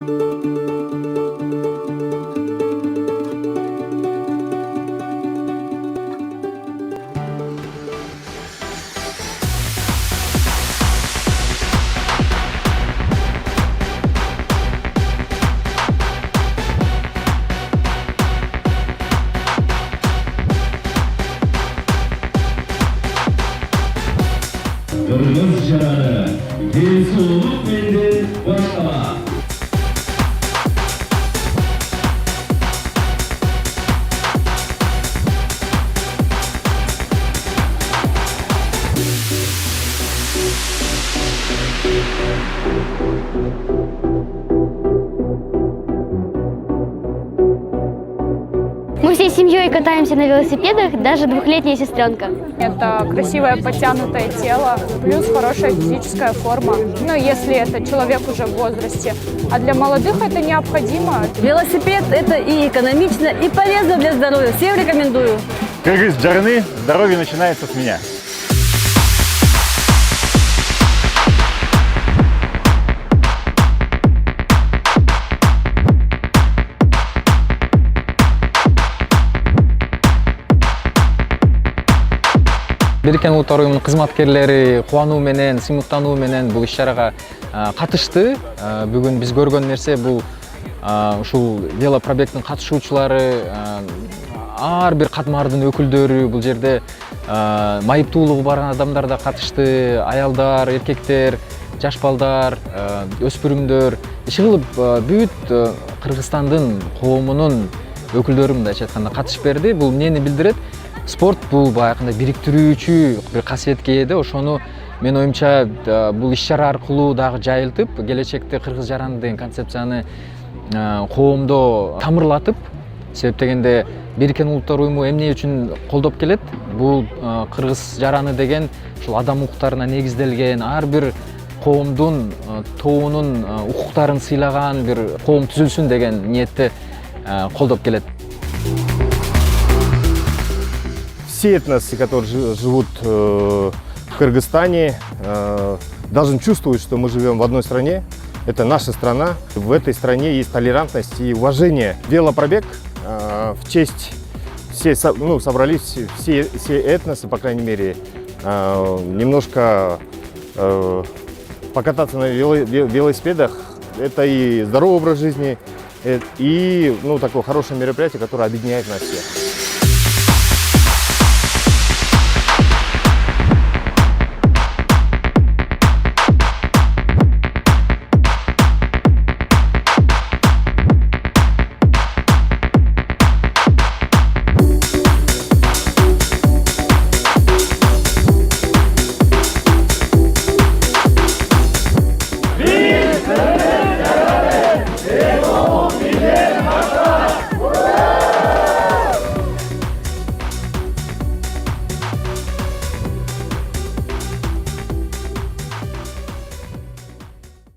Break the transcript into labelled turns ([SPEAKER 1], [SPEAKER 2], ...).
[SPEAKER 1] Kırgız Jaranı Denizoluk Mendil başlama.
[SPEAKER 2] Мы всей семьей катаемся на велосипедах, даже двухлетняя сестренка.
[SPEAKER 3] Это красивое подтянутое тело, плюс хорошая физическая форма. Ну, если это человек уже в возрасте. А для молодых это необходимо.
[SPEAKER 4] Велосипед – это и экономично, и полезно для здоровья. Всем рекомендую.
[SPEAKER 5] Кыргыз Джараны, здоровье начинается с меня.
[SPEAKER 6] Бириккен Улуттар Уюмунун кызматкерлери кубануу менен, сыймыктануу менен бул иш-чарага катышты. Бүгүн биз көргөн нерсе бул ушул велопробегдин катышуучулары, ар бир катмардын өкүлдөрү бул жерде майыптуулугу бар адамдар да катышты. Аялдар, эркектер, жаш балдар, өспүрүмдөр иши кылып бүт Кыргызстандын коомунун өкүлдөрү мындайча айтканда катышып берди. Бул эмнени билдирет? Спорт бул баягындай бириктирүүчү бир касиетке ээ да. Ошону мен оюмча бул иш-чара аркылуу дагы жайылтып, келечекте Кыргыз Жараны деген концепцияны коомдо тамырлатып, себеп дегенде Бириккен Улуттар Уюму эмне үчүн колдоп келет? Бул Кыргыз Жараны деген ушул адам укуктарына негизделген, ар бир коомдун, тоонун укуктарын сыйлаган бир коом түзүлсүн деген ниетте колдоп келет.
[SPEAKER 5] Все этносы, которые живут в Кыргызстане, должны чувствовать, что мы живем в одной стране. Это наша страна. В этой стране есть толерантность и уважение. Велопробег в честь, собрались все этносы, по крайней мере, немножко покататься на велосипедах. Это и здоровый образ жизни, и такое хорошее мероприятие, которое объединяет нас всех.